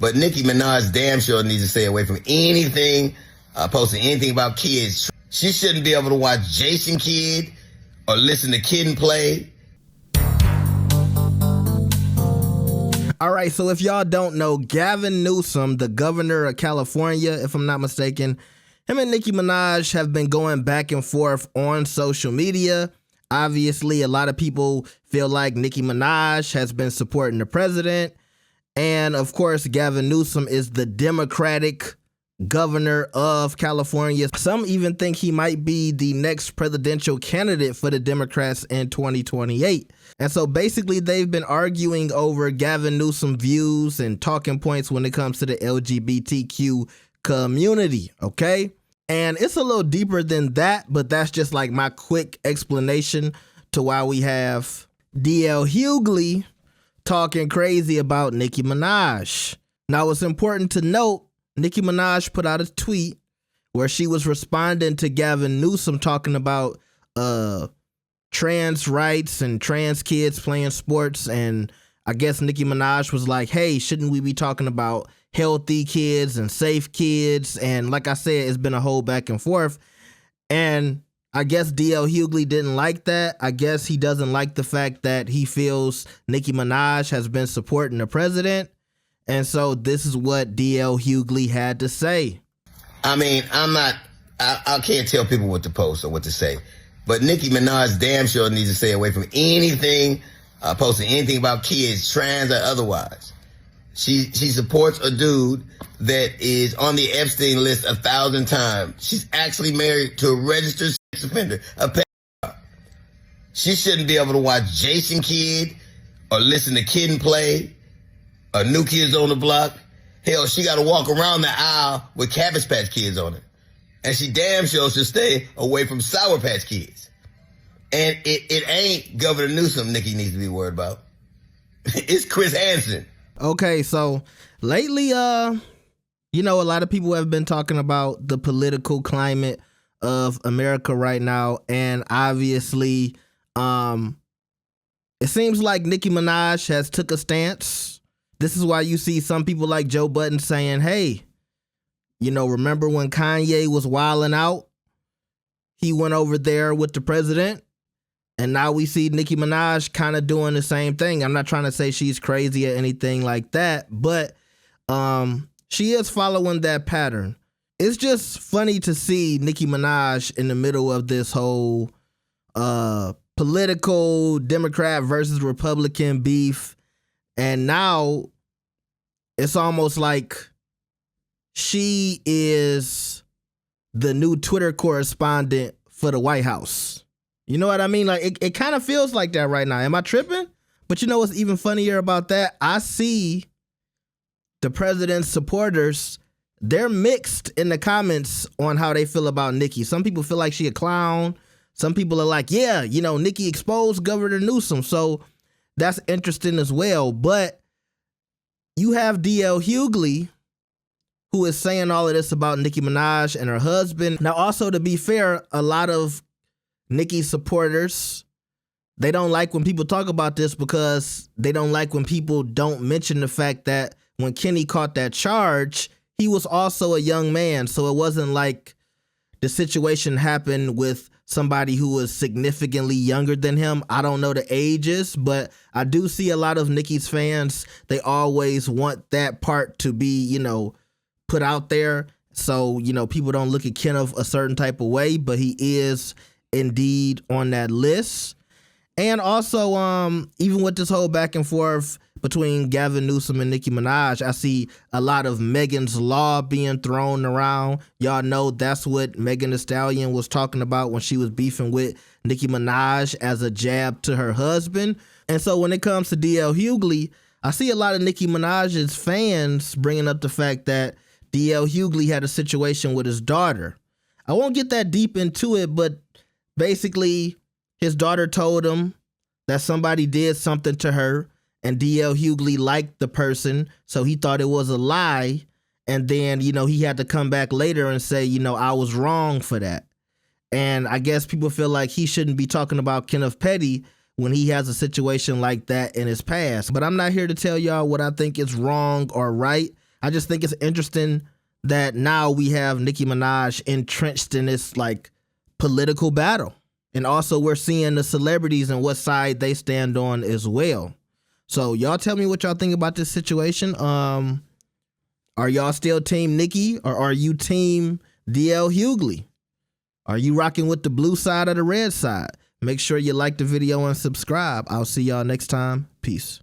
But Nicki Minaj damn sure needs to stay away from anything, posting anything about kids. She shouldn't be able to watch Jason Kidd or listen to Kid and Play. All right, so if y'all don't know, Gavin Newsom, the governor of California, if I'm not mistaken, him and Nicki Minaj have been going back and forth on social media. Obviously, a lot of people feel like Nicki Minaj has been supporting the president. And of course, Gavin Newsom is the Democratic governor of California. Some even think he might be the next presidential candidate for the Democrats in 2028. And so basically they've been arguing over Gavin Newsom views and talking points when it comes to the LGBTQ community, okay? And it's a little deeper than that, but that's just like my quick explanation to why we have DL Hughley talking crazy about Nicki Minaj. Now, it's important to note, Nicki Minaj put out a tweet where she was responding to Gavin Newsom talking about trans rights and trans kids playing sports. And I guess Nicki Minaj was like, hey, shouldn't we be talking about healthy kids and safe kids? And like I said, it's been a whole back and forth. And I guess DL Hughley didn't like that. I guess he doesn't like the fact that he feels Nicki Minaj has been supporting the president. And so this is what DL Hughley had to say. I mean, I can't tell people what to post or what to say. But Nicki Minaj damn sure needs to stay away from anything, posting anything about kids, trans or otherwise. She supports a dude that is on the Epstein list 1,000 times. She's actually married to a registered sex offender, a pedophile. She shouldn't be able to watch Jason Kidd or listen to Kid and Play or New Kids on the Block. Hell, she got to walk around the aisle with Cabbage Patch Kids on it. And she damn sure should stay away from Sour Patch Kids. And it ain't Governor Newsom Nicki needs to be worried about. It's Chris Hansen. Okay, so lately, a lot of people have been talking about the political climate of America right now. And obviously, it seems like Nicki Minaj has took a stance. This is why you see some people like Joe Budden saying, hey, remember when Kanye was wilding out? He went over there with the president. And now we see Nicki Minaj kind of doing the same thing. I'm not trying to say she's crazy or anything like that, but she is following that pattern. It's just funny to see Nicki Minaj in the middle of this whole political Democrat versus Republican beef. And now it's almost like she is the new Twitter correspondent for the White House. You know what I mean? Like it kind of feels like that right now. Am I tripping? But you know what's even funnier about that? I see the president's supporters, they're mixed in the comments on how they feel about Nicki. Some people feel like she a clown. Some people are like, yeah, Nicki exposed Governor Newsom. So that's interesting as well. But you have DL Hughley, who is saying all of this about Nicki Minaj and her husband. Now, also, to be fair, a lot of Nicki supporters, they don't like when people talk about this because they don't like when people don't mention the fact that when Kenny caught that charge, he was also a young man. So it wasn't like the situation happened with somebody who was significantly younger than him. I don't know the ages, but I do see a lot of Nicki's fans. They always want that part to be, put out there. So, people don't look at Kenneth a certain type of way, but he is indeed on that list. And also, even with this whole back and forth between Gavin Newsom and Nicki Minaj, I see a lot of Megan's Law being thrown around. Y'all know that's what Megan Thee Stallion was talking about when she was beefing with Nicki Minaj as a jab to her husband. And so when it comes to DL Hughley, I see a lot of Nicki Minaj's fans bringing up the fact that DL Hughley had a situation with his daughter. I won't get that deep into it, but basically, his daughter told him that somebody did something to her, and DL Hughley liked the person, so he thought it was a lie. And then, he had to come back later and say, I was wrong for that. And I guess people feel like he shouldn't be talking about Kenneth Petty when he has a situation like that in his past. But I'm not here to tell y'all what I think is wrong or right. I just think it's interesting that now we have Nicki Minaj entrenched in this like political battle. And also we're seeing the celebrities and what side they stand on as well. So y'all tell me what y'all think about this situation. Are y'all still team Nicki or are you team DL Hughley? Are you rocking with the blue side or the red side? Make sure you like the video and subscribe. I'll see y'all next time. Peace.